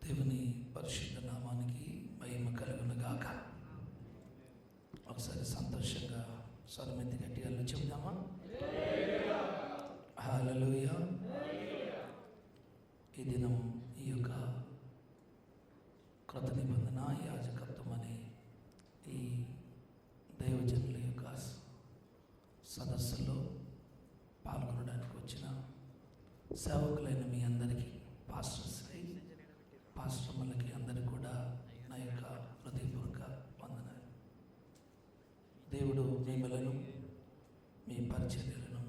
దేవుని పరిశుద్ధ నామానికి మహిమ కలుగును గాక. ఒకసారి సంతోషంగా స్వరమెత్తి గట్టిగా చెబుదామా? హల్లెలూయా. ఈ దినం ఈ యొక్క కృత నిబంధన యాజకత్వం అనే ఈ దైవజనుల యొక్క సదస్సులో పాల్గొనడానికి వచ్చిన సేవకులైన మీ అందరికీ, పాస్టర్లకి అందరికీ కూడా నా యొక్క హృదయపూర్వక వందనాలు. దేవుడు మిమ్మలను, మీ పరిచర్యలను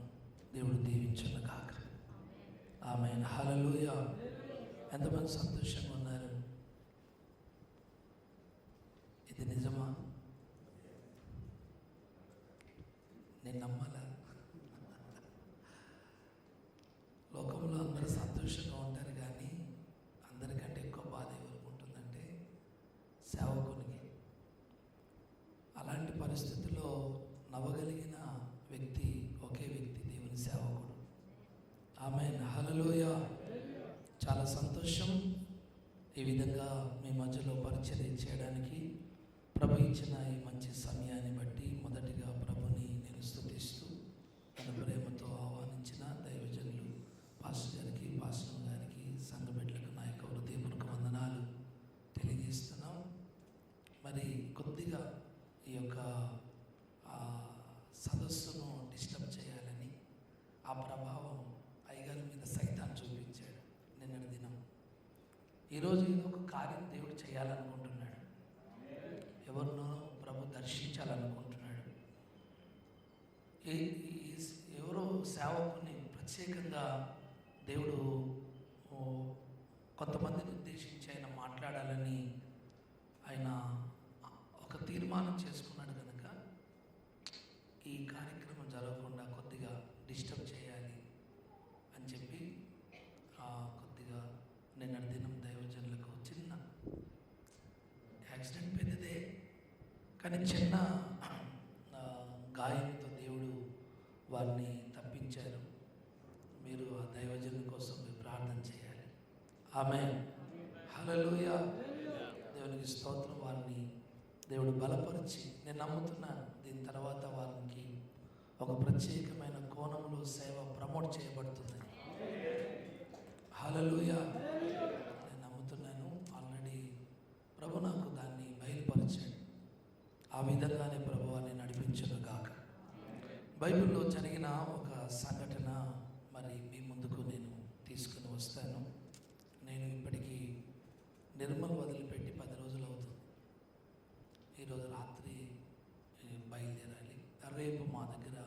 దేవుడు దీవించును గాక. ఆమేన్. హల్లెలూయా. ఎంతమంది సంతోషంగా ఉన్నారు? ఇది నిజమా? నేను నమ్మాలా? లోకంలో అందరూ సంతోషంగా ఉంటారు, కానీ అందరికంటే ఎక్కువ బాధ ఎవరికి ఉంటుందంటే సేవకునికి. అలాంటి పరిస్థితుల్లో నవ్వగలిగిన వ్యక్తి ఒకే వ్యక్తి, దేవుని సేవకుడు. ఆమేన్. హల్లెలూయా. చాలా సంతోషం ఈ విధంగా మీ మధ్యలో పరిచర్య చేయడానికి ప్రభు ఇచ్చిన ఈ మంచి సమయాన్ని బట్టి మొదటిగా ప్రభుని నేను స్తుతిస్తూ తన ప్రేమతో ఆహ్వానించిన దైవజనులు పాస్టర్ గారికి, పాస్టర్ గారికి, సంఘ బిడ్డలకు నా యొక్క హృదయపూర్వక వందనాలు తెలియజేస్తున్నాం. మరి కొద్దిగా ఈ యొక్క సదస్సును డిస్టర్బ్ చేయాలని ఆ ప్రభావం అయ్యగారి మీద సైతాన్ చూపించాడు నిన్నటి దినం. ఈరోజు ఏదో ఒక కార్యం దేవుడు చేయాలనుకుంటున్నాడు, ఎవరినో ప్రభు దర్శించాలనుకుంటున్నాడు. ఎవరో సేవకుని ప్రత్యేకంగా దేవుడు కొంతమందిని ఉద్దేశించి ఆయన మాట్లాడాలని ఆయన ఒక తీర్మానం చేసుకున్నాడు. కనుక ఈ కార్యక్రమం జరగకుండా కొద్దిగా డిస్టర్బ్ చేయాలి అని చెప్పి కొద్దిగా నిన్నటి దినం దైవజనులకు చిన్న యాక్సిడెంట్, పెద్దదే కానీ చిన్న గాయంతో దేవుడు వారిని తప్పించారు. మీరు ఆ దైవజనుల కోసం మీరు ప్రార్థన చేయాలి. ఆమేన్. హల్లెలూయా. దేవునికి స్తోత్రం. వారిని దేవుడు బలపరిచి, నేను నమ్ముతున్నాను దీని తర్వాత వారికి ఒక ప్రత్యేకమైన కోణంలో సేవ ప్రమోట్ చేయబడుతుందని. హల్లెలూయా. నేను నమ్ముతున్నాను. ఆల్రెడీ ప్రభు నాకు దాన్ని బయలుపరిచాడు. ఆ విధంగానే ప్రభు వారిని నడిపించును గాక. బైబిల్లో జరిగిన ఒక సంఘటన మరి మీ ముందుకు నేను తీసుకుని వస్తాను. నేను ఇప్పటికీ నిర్మల్ వదిలిపెట్టి 10 రోజులు అవుతుంది. ఈరోజు రాత్రి బయలుదేరాలి. రేపు మా దగ్గర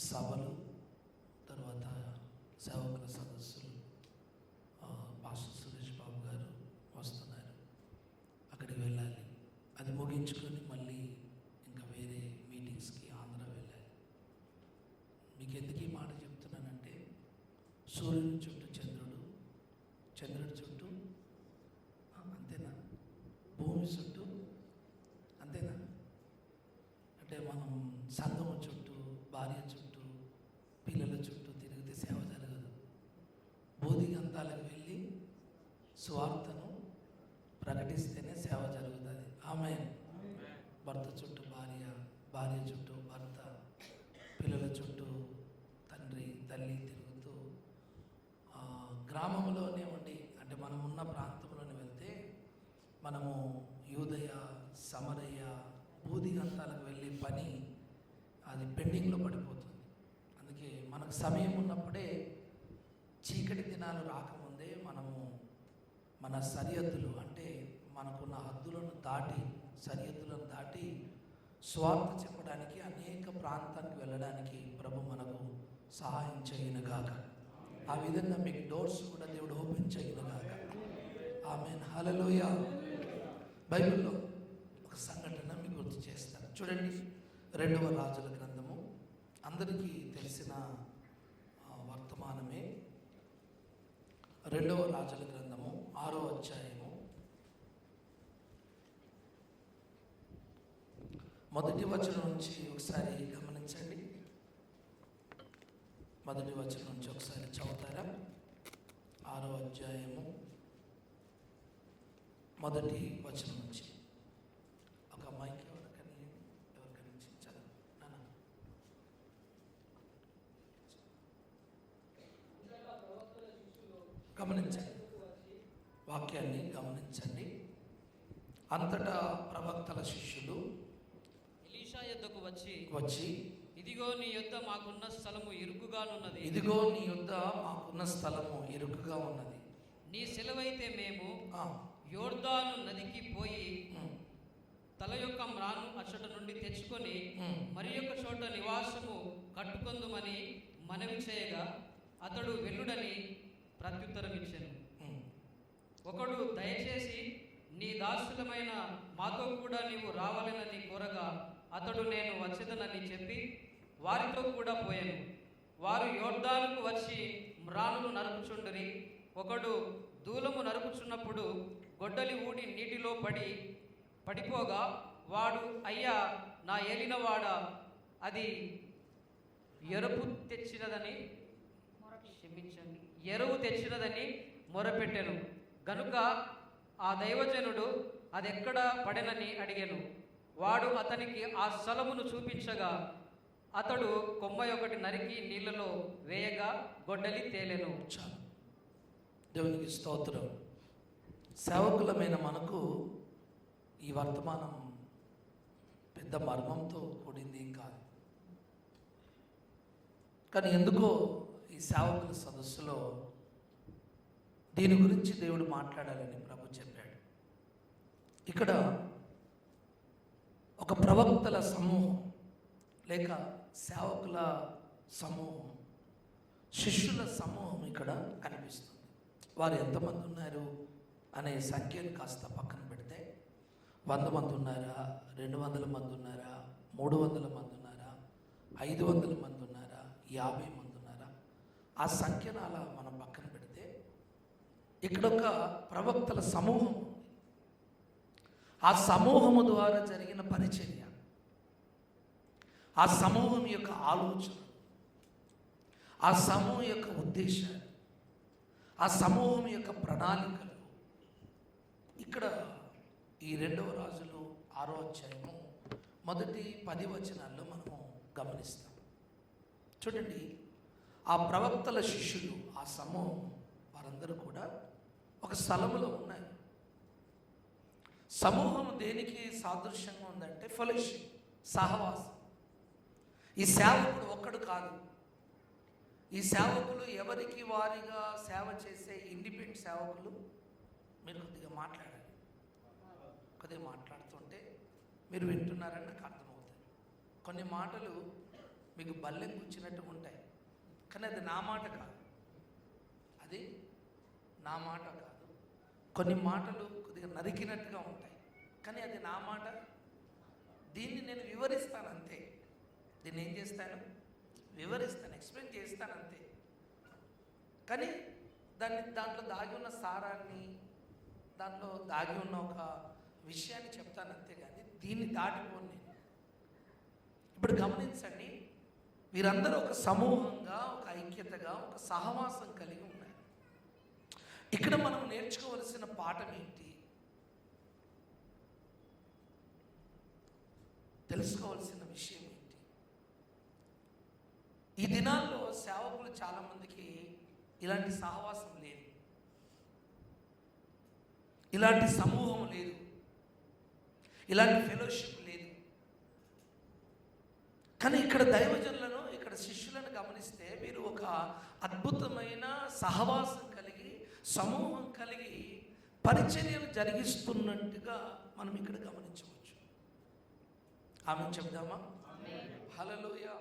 సభలు, తర్వాత సేవకుల సదస్సులు, పాస్టర్ సురేష్ బాబు గారు వస్తున్నారు, అక్కడికి వెళ్ళాలి. అది ముగించుకొని మళ్ళీ ఇంకా వేరే మీటింగ్స్కి ఆంధ్ర వెళ్ళాలి. మీకు ఎందుకు ఈ మాట చెప్తున్నానంటే, సూర్యుని చుట్టూ చంద్రుడు, చంద్రుడి చుట్టూ అంతేనా, భూమి చుట్టూ అంతేనా, అంటే మనం సంఘం చుట్టూ, భార్య చుట్టూ, పిల్లల చుట్టూ తిరిగితే సేవ జరగదు. బోధిగంతాలకు వెళ్ళి స్వార్థను ప్రకటిస్తేనే సేవ జరుగుతుంది. ఆమేన్. భర్త చుట్టూ భార్య, భార్య చుట్టూ భర్త, పిల్లల చుట్టూ తండ్రి, తల్లి తిరుగుతూ గ్రామంలోనే ఉండి, అంటే మనం ఉన్న ప్రాంతంలోనే వెళ్తే మనము యూదయ, సమరయ, బోధిగంతాలకు వెళ్ళే పని అది పెండింగ్లో పడిపోతుంది. అందుకే మనకు సమయం ఉన్నప్పుడే, చీకటి దినాలు రాకముందే మనము మన సరిహద్దులు, అంటే మనకున్న హద్దులను దాటి, సరిహద్దులను దాటి స్వార్థ చెప్పడానికి అనేక ప్రాంతానికి వెళ్ళడానికి ప్రభు మనకు సహాయం చేయనుగాక. ఆ విధంగా మీకు డోర్స్ కూడా దేవుడు ఓపెన్ చేయనుగాక. ఆమేన్. హల్లెలూయా. బైబిల్లో ఒక సంఘటన మీకు గుర్తు చేస్తాను. చూడండి, 2వ రాజుల గ్రంథము, అందరికీ తెలిసిన వర్తమానమే. 2వ రాజుల గ్రంథము 6వ అధ్యాయము మొదటి వచనం నుంచి ఒకసారి గమనించండి. మొదటి వచనం నుంచి ఒకసారి చదువుతారా? 6వ అధ్యాయము మొదటి వచనం నుంచి. ఒక అమ్మాయికి ఎవరికని చదువు నాన్న. గమనించండి, వాక్యాన్ని గమనించండి. అంతటా ప్రవక్తల శిష్యులు ఎలీషా యొద్దకు వచ్చి ఇదిగో నీ యొద్ద మాకున్న స్థలము ఇరుకుగానున్నది, ఇదిగో నీ యొద్ద మాకున్న స్థలము ఇరుకుగా ఉన్నది. నీ సెలవైతే మేము యోర్దాను నదికి పోయి తల యొక్క మ్రాను అచ్చట నుండి తెచ్చుకొని మరి యొక్క చోట నివాసము కట్టుకొందుమని మనవి చేయగా అతడు వెళ్ళుడని ప్రత్యుత్తరం ఇచ్చాను. ఒకడు దయచేసి నీ దాసులమైన మాతో కూడా నీవు రావాలని కోరగా అతడు నేను వచ్చేదనని చెప్పి వారితో కూడా పోయాను. వారు యోర్దానుకు వచ్చి మ్రానులు నరుకుచుండరి. ఒకడు దూలము నరుకుచున్నప్పుడు గొడ్డలి ఊడి నీటిలో పడిపోగా వాడు, అయ్యా నా ఏలినవాడ, అది ఎరువు తెచ్చినదని మొరపెట్టెను. గనుక ఆ దైవజనుడు అదెక్కడ పడెనని అడిగాను. వాడు అతనికి ఆ స్థలమును చూపించగా అతడు కొమ్మ ఒకటి నరికి నీళ్లలో వేయగా గొడ్డలి తేలెను. చాలు. దేవునికి స్తోత్రం. సేవకులమైన మనకు ఈ వర్తమానం పెద్ద మర్మంతో కూడింది కాదు. కానీ ఎందుకో ఈ సేవకుల సదస్సులో దీని గురించి దేవుడు మాట్లాడాలని ప్రభు చెప్పాడు. ఇక్కడ ఒక ప్రవక్తల సమూహం లేక సేవకుల సమూహం, శిష్యుల సమూహం ఇక్కడ కనిపిస్తుంది. వారు ఎంతమంది ఉన్నారు అనే సంఖ్యను కాస్త పక్కన పెడితే 100 మంది ఉన్నారా, 200 మంది ఉన్నారా, 300 మంది ఉన్నారా, 500 మంది ఉన్నారా, 50 మంది ఉన్నారా, ఆ సంఖ్యను అలా మనం పక్కన పెడితే ఇక్కడ ఒక ప్రవక్తల సమూహం ఉంది. ఆ సమూహము ద్వారా జరిగిన పరిచర్య, ఆ సమూహం యొక్క ఆలోచన, ఆ సమూహం యొక్క ఉద్దేశాలు, ఆ సమూహం యొక్క ప్రణాళికలు ఇక్కడ ఈ 2వ రాజులు 6వ అధ్యాయము మొదటి 10 వచనాల్లో మనము గమనిస్తాం. చూడండి, ఆ ప్రవక్తల శిష్యులు, ఆ సమూహం వారందరూ కూడా ఒక స్థలములో ఉన్నారు. సమూహం దేనికి సాదృశ్యంగా ఉందంటే ఫెలోషిప్, సహవాసం. ఈ సేవకుడు ఒక్కడు కాదు. ఈ సేవకులు ఎవరికి వారిగా సేవ చేసే ఇండిపెండెంట్ సేవకులు. మీరు కొద్దిగా మాట్లాడాలి, కొద్దిగా మాట్లాడుతుంటే మీరు వింటున్నారని నాకు అర్థమవుతుంది. కొన్ని మాటలు మీకు బల్లెం కూర్చున్నట్టుగా ఉంటాయి, కానీ అది నా మాట కాదు, అది నా మాట కాదు. కొన్ని మాటలు కొద్దిగా నరికినట్టుగా ఉంటాయి, కానీ అది నా మాట. దీన్ని నేను వివరిస్తాను అంతే. దీన్ని ఏం చేస్తాను? వివరిస్తాను, ఎక్స్ప్లెయిన్ చేస్తాను అంతే. కానీ దాంట్లో దాగి ఉన్న సారాన్ని, దాంట్లో దాగి ఉన్న ఒక విషయాన్ని చెప్తాను అంతే. కానీ దీన్ని దాటిపోను నేను. ఇప్పుడు గమనించండి, వీరందరూ ఒక సమూహంగా, ఒక ఐక్యతగా, ఒక సహవాసం కలిగి ఉన్నారు. ఇక్కడ మనం నేర్చుకోవలసిన పాఠం ఏంటి, తెలుసుకోవాల్సిన విషయం ఏంటి? ఈ దినాల్లో సేవకులు చాలామందికి ఇలాంటి సహవాసం లేదు, ఇలాంటి సమూహం లేదు, ఇలాంటి ఫెలోషిప్ లేదు. కానీ ఇక్కడ దైవజనులను, ఇక్కడ శిష్యులను గమనిస్తే మీరు ఒక అద్భుతమైన సహవాసం కలిగి, సమూహం కలిగి పరిచర్యలు జరిగిస్తున్నట్టుగా మనం ఇక్కడ గమనించవచ్చు. ఆమె చెప్దామా? హల్లెలూయా.